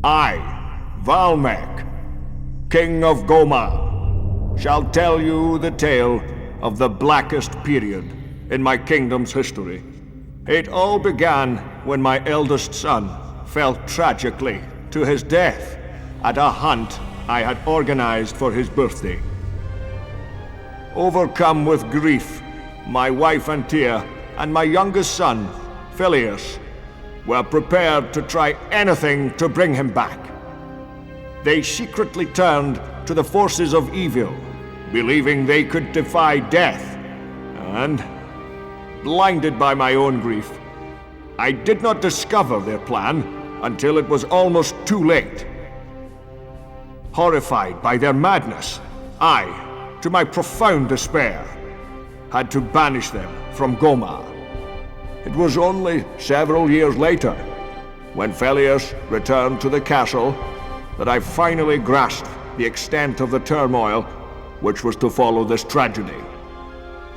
I, Valmek, King of Goma, shall tell you the tale of the blackest period in my kingdom's history. It all began when my eldest son fell tragically to his death at a hunt I had organized for his birthday. Overcome with grief, my wife Antia and my youngest son, Phileas, were prepared to try anything to bring him back. They secretly turned to the forces of evil, believing they could defy death, and, blinded by my own grief, I did not discover their plan until it was almost too late. Horrified by their madness, I, to my profound despair, had to banish them from Goma. It was only several years later, when Phileas returned to the castle, that I finally grasped the extent of the turmoil which was to follow this tragedy.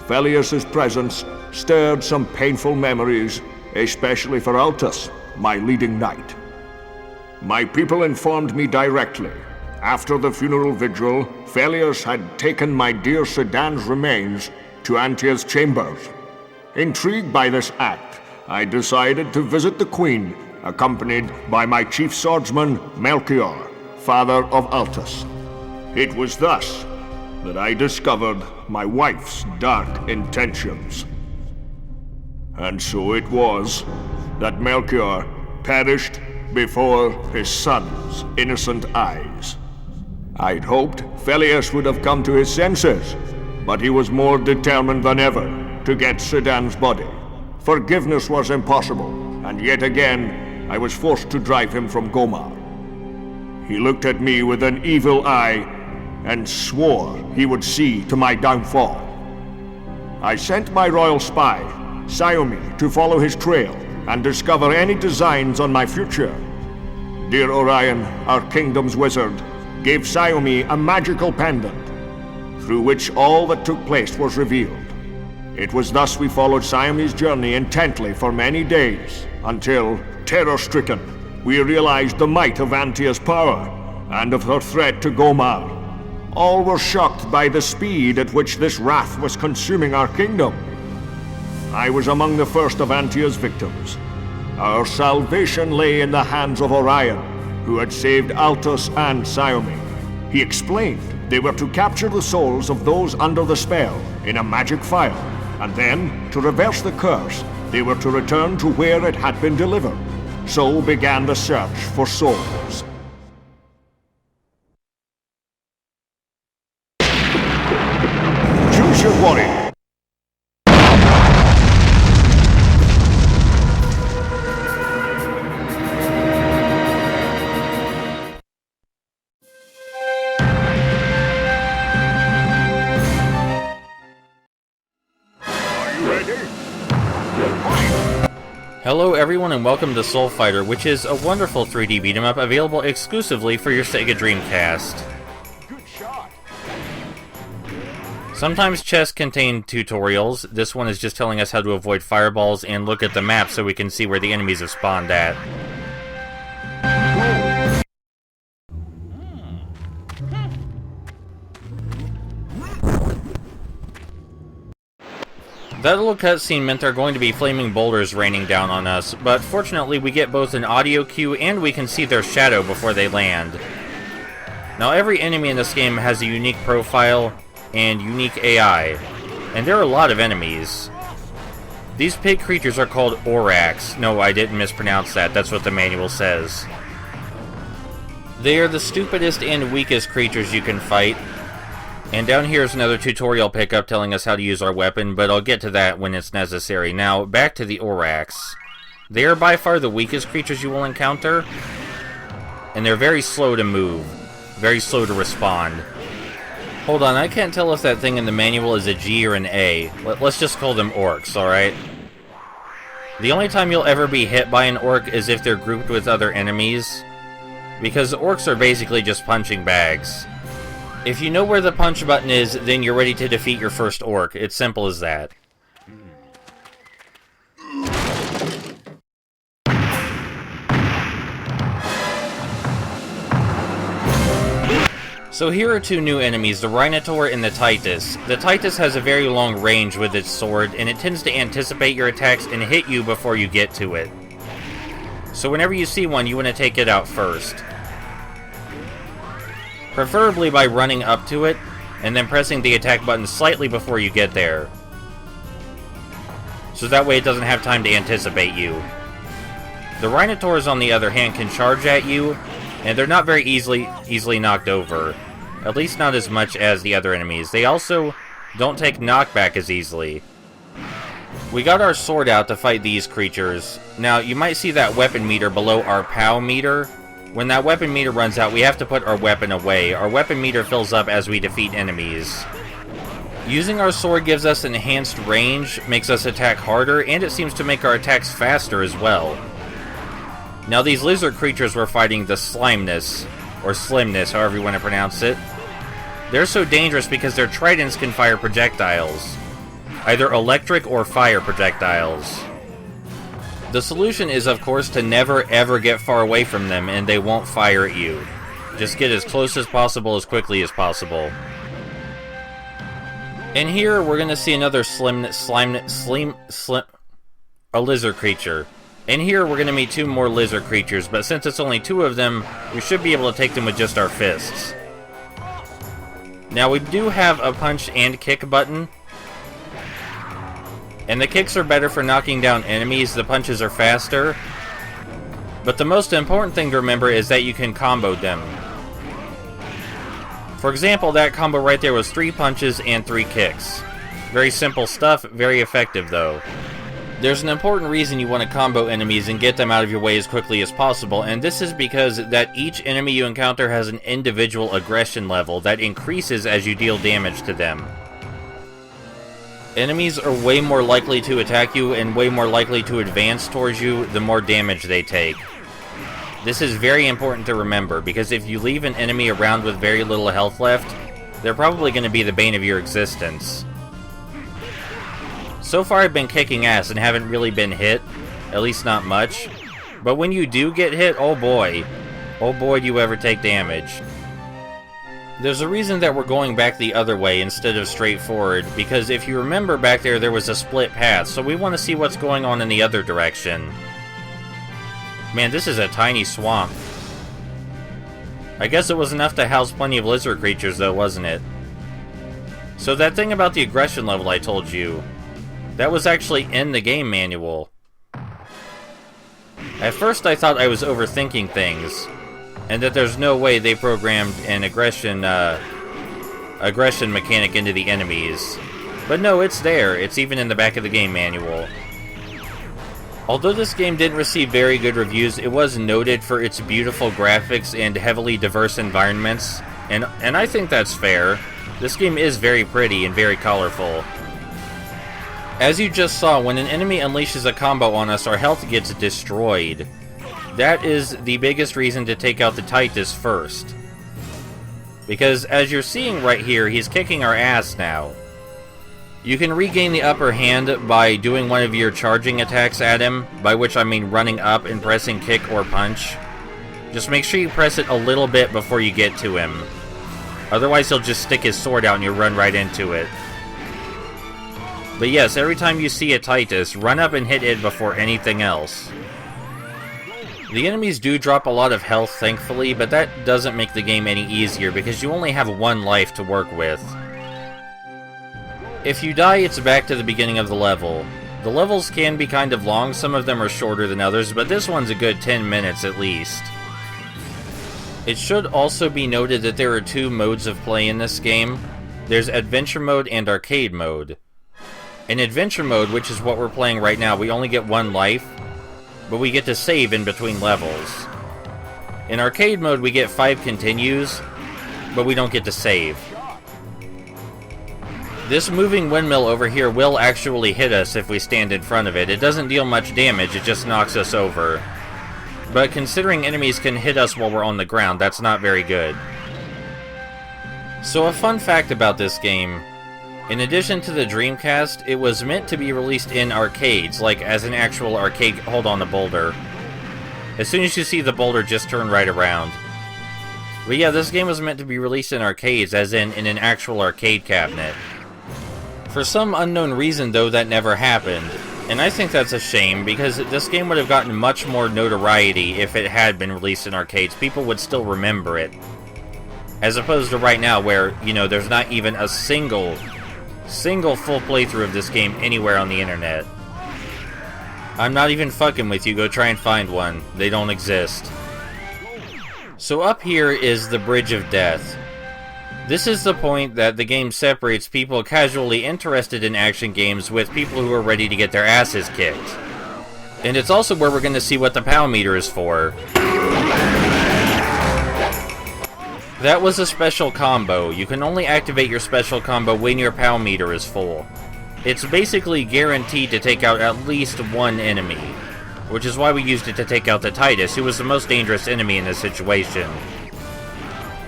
Phileas's presence stirred some painful memories, especially for Altus, my leading knight. My people informed me directly. After the funeral vigil, Phileas had taken my dear Sedan's remains to Antia's chambers. Intrigued by this act, I decided to visit the Queen, accompanied by my chief swordsman, Melchior, father of Altus. It was thus that I discovered my wife's dark intentions. And so it was that Melchior perished before his son's innocent eyes. I'd hoped Phileas would have come to his senses, but he was more determined than ever to get Sedan's body. Forgiveness was impossible, and yet again I was forced to drive him from Goma. He looked at me with an evil eye and swore he would see to my downfall. I sent my royal spy, Xiaomi, to follow his trail and discover any designs on my future. Dear Orion, our kingdom's wizard, gave Xiaomi a magical pendant, through which all that took place was revealed. It was thus we followed Xiaomi's journey intently for many days, until, terror-stricken, we realized the might of Antia's power, and of her threat to Gomar. All were shocked by the speed at which this wrath was consuming our kingdom. I was among the first of Antia's victims. Our salvation lay in the hands of Orion, who had saved Altus and Xiaomi. He explained they were to capture the souls of those under the spell in a magic file, and then, to reverse the curse, they were to return to where it had been delivered. So began the search for souls. Choose your warrior. Hello everyone and welcome to Soul Fighter, which is a wonderful 3D beat-em-up available exclusively for your Sega Dreamcast. Good shot. Sometimes chests contain tutorials. This one is just telling us how to avoid fireballs and look at the map so we can see where the enemies have spawned at. That little cutscene meant there are going to be flaming boulders raining down on us, but fortunately we get both an audio cue and we can see their shadow before they land. Now every enemy in this game has a unique profile and unique AI, and there are a lot of enemies. These pig creatures are called Orax. No, I didn't mispronounce that, that's what the manual says. They are the stupidest and weakest creatures you can fight. And down here is another tutorial pickup telling us how to use our weapon, but I'll get to that when it's necessary. Now, back to the Orax. They are by far the weakest creatures you will encounter, and they're very slow to move, very slow to respond. Hold on, I can't tell if that thing in the manual is a G or an A. Let's just call them orcs, alright? The only time you'll ever be hit by an orc is if they're grouped with other enemies, because orcs are basically just punching bags. If you know where the punch button is, then you're ready to defeat your first orc. It's simple as that. So here are two new enemies, the Rhinotaur and the Titus. The Titus has a very long range with its sword, and it tends to anticipate your attacks and hit you before you get to it. So whenever you see one, you want to take it out first. Preferably by running up to it, and then pressing the attack button slightly before you get there. So that way it doesn't have time to anticipate you. The Rhinotaurs, on the other hand, can charge at you, and they're not very easily knocked over. At least not as much as the other enemies. They also don't take knockback as easily. We got our sword out to fight these creatures. Now, you might see that weapon meter below our POW meter. When that weapon meter runs out, we have to put our weapon away. Our weapon meter fills up as we defeat enemies. Using our sword gives us enhanced range, makes us attack harder, and it seems to make our attacks faster as well. Now these lizard creatures we're fighting, the Slimeness, or Slimness, however you want to pronounce it, they're so dangerous because their tridents can fire projectiles. Either electric or fire projectiles. The solution is, of course, to never ever get far away from them and they won't fire at you. Just get as close as possible as quickly as possible. And here we're going to see another a lizard creature. And here we're going to meet two more lizard creatures, but since it's only two of them, we should be able to take them with just our fists. Now we do have a punch and kick button. And the kicks are better for knocking down enemies, the punches are faster. But the most important thing to remember is that you can combo them. For example, that combo right there was 3 punches and 3 kicks. Very simple stuff, very effective though. There's an important reason you want to combo enemies and get them out of your way as quickly as possible, and this is because that each enemy you encounter has an individual aggression level that increases as you deal damage to them. Enemies are way more likely to attack you and way more likely to advance towards you the more damage they take. This is very important to remember, because if you leave an enemy around with very little health left, they're probably going to be the bane of your existence. So far I've been kicking ass and haven't really been hit, at least not much. But when you do get hit, oh boy do you ever take damage. There's a reason that we're going back the other way instead of straight forward, because if you remember back there was a split path, so we want to see what's going on in the other direction. Man, this is a tiny swamp. I guess it was enough to house plenty of lizard creatures though, wasn't it? So that thing about the aggression level I told you, that was actually in the game manual. At first I thought I was overthinking things, and that there's no way they programmed an aggression mechanic into the enemies. But no, it's there. It's even in the back of the game manual. Although this game didn't receive very good reviews, it was noted for its beautiful graphics and heavily diverse environments, and I think that's fair. This game is very pretty and very colorful. As you just saw, when an enemy unleashes a combo on us, our health gets destroyed. That is the biggest reason to take out the Titus first. Because as you're seeing right here, he's kicking our ass now. You can regain the upper hand by doing one of your charging attacks at him, by which I mean running up and pressing kick or punch. Just make sure you press it a little bit before you get to him. Otherwise he'll just stick his sword out and you'll run right into it. But yes, every time you see a Titus, run up and hit it before anything else. The enemies do drop a lot of health, thankfully, but that doesn't make the game any easier because you only have 1 life to work with. If you die, it's back to the beginning of the level. The levels can be kind of long, some of them are shorter than others, but this one's a good 10 minutes at least. It should also be noted that there are 2 modes of play in this game. There's Adventure Mode and Arcade Mode. In Adventure Mode, which is what we're playing right now, we only get 1 life, but we get to save in between levels. In Arcade Mode, we get 5 continues, but we don't get to save. This moving windmill over here will actually hit us if we stand in front of it. It doesn't deal much damage, it just knocks us over. But considering enemies can hit us while we're on the ground, that's not very good. So a fun fact about this game, in addition to the Dreamcast, it was meant to be released in arcades, like as an actual arcade. Hold on the boulder. As soon as you see the boulder, just turn right around. But yeah, this game was meant to be released in arcades, as in an actual arcade cabinet. For some unknown reason, though, that never happened. And I think that's a shame, because this game would have gotten much more notoriety if it had been released in arcades. People would still remember it. As opposed to right now, where, you know, there's not even a single full playthrough of this game anywhere on the internet. I'm not even fucking with you, go try and find one. They don't exist. So up here is the Bridge of Death. This is the point that the game separates people casually interested in action games with people who are ready to get their asses kicked. And it's also where we're going to see what the POW meter is for. That was a special combo. You can only activate your special combo when your POW meter is full. It's basically guaranteed to take out at least one enemy, which is why we used it to take out the Titus, who was the most dangerous enemy in this situation.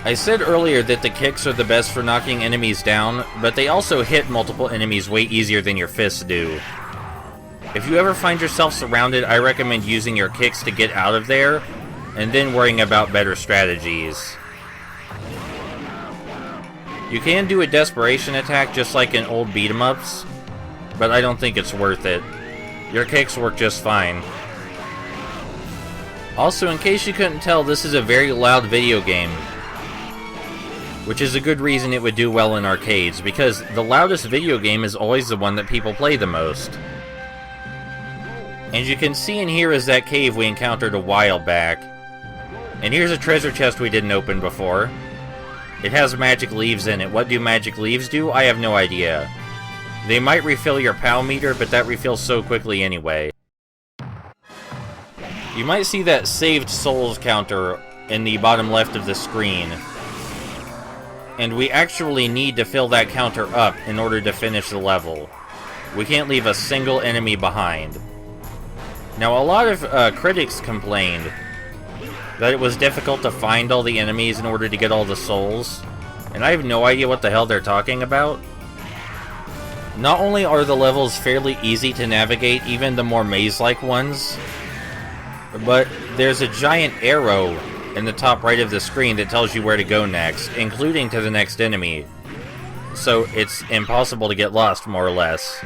I said earlier that the kicks are the best for knocking enemies down, but they also hit multiple enemies way easier than your fists do. If you ever find yourself surrounded, I recommend using your kicks to get out of there, and then worrying about better strategies. You can do a desperation attack just like in old beat-em-ups, but I don't think it's worth it. Your kicks work just fine. Also, in case you couldn't tell, this is a very loud video game, which is a good reason it would do well in arcades, because the loudest video game is always the one that people play the most. And you can see in here is that cave we encountered a while back. And here's a treasure chest we didn't open before. It has magic leaves in it. What do magic leaves do? I have no idea. They might refill your POW meter, but that refills so quickly anyway. You might see that saved souls counter in the bottom left of the screen. And we actually need to fill that counter up in order to finish the level. We can't leave a single enemy behind. Now, a lot of critics complained that it was difficult to find all the enemies in order to get all the souls, and I have no idea what the hell they're talking about. Not only are the levels fairly easy to navigate, even the more maze-like ones, but there's a giant arrow in the top right of the screen that tells you where to go next, including to the next enemy. So it's impossible to get lost, more or less.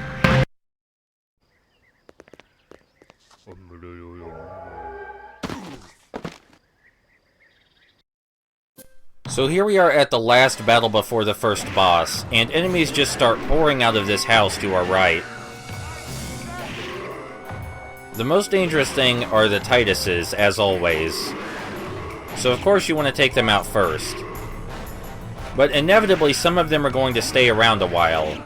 So here we are at the last battle before the first boss, and enemies just start pouring out of this house to our right. The most dangerous thing are the Tituses, as always. So of course you want to take them out first. But inevitably some of them are going to stay around a while.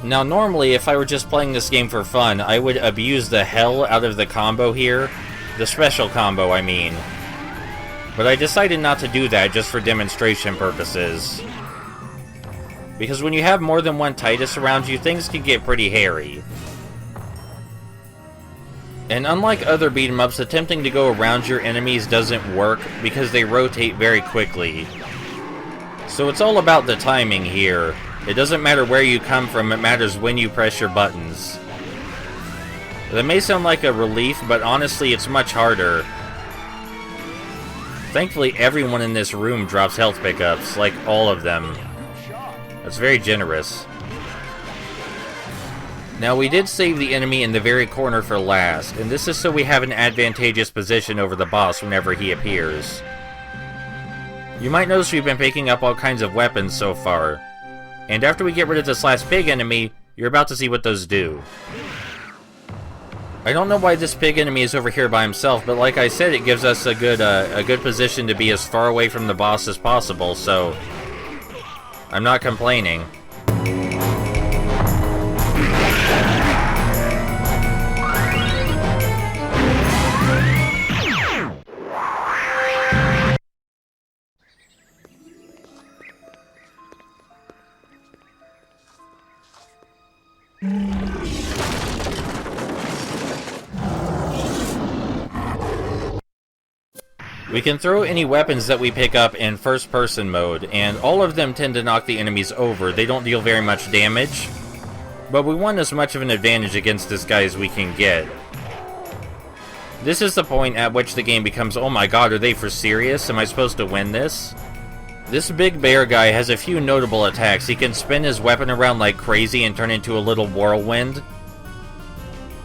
Now normally if I were just playing this game for fun, I would abuse the hell out of the combo here. The special combo, I mean. But I decided not to do that just for demonstration purposes. Because when you have more than one Titus around you, things can get pretty hairy. And unlike other beat-em-ups, attempting to go around your enemies doesn't work because they rotate very quickly. So it's all about the timing here. It doesn't matter where you come from, it matters when you press your buttons. That may sound like a relief, but honestly it's much harder. Thankfully, everyone in this room drops health pickups, like all of them. That's very generous. Now, we did save the enemy in the very corner for last, and this is so we have an advantageous position over the boss whenever he appears. You might notice we've been picking up all kinds of weapons so far, and after we get rid of this last pig enemy, you're about to see what those do. I don't know why this pig enemy is over here by himself, but like I said, it gives us a good position to be as far away from the boss as possible, so I'm not complaining. We can throw any weapons that we pick up in first-person mode, and all of them tend to knock the enemies over. They don't deal very much damage, but we want as much of an advantage against this guy as we can get. This is the point at which the game becomes, oh my god, are they for serious? Am I supposed to win this? This big bear guy has a few notable attacks. He can spin his weapon around like crazy and turn into a little whirlwind.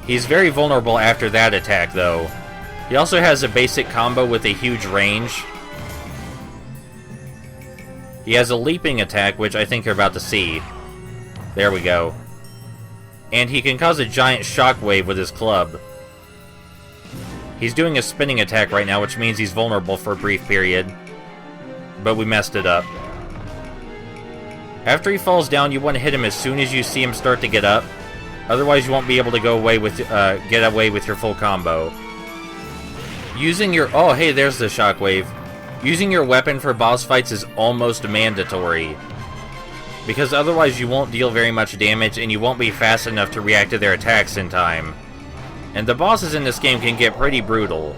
He's very vulnerable after that attack, though. He also has a basic combo with a huge range. He has a leaping attack, which I think you're about to see. There we go. And he can cause a giant shockwave with his club. He's doing a spinning attack right now, which means he's vulnerable for a brief period. But we messed it up. After he falls down, you want to hit him as soon as you see him start to get up. Otherwise, you won't be able to get away with your full combo. Using your... Oh, hey, there's the shockwave. Using your weapon for boss fights is almost mandatory. Because otherwise you won't deal very much damage and you won't be fast enough to react to their attacks in time. And the bosses in this game can get pretty brutal.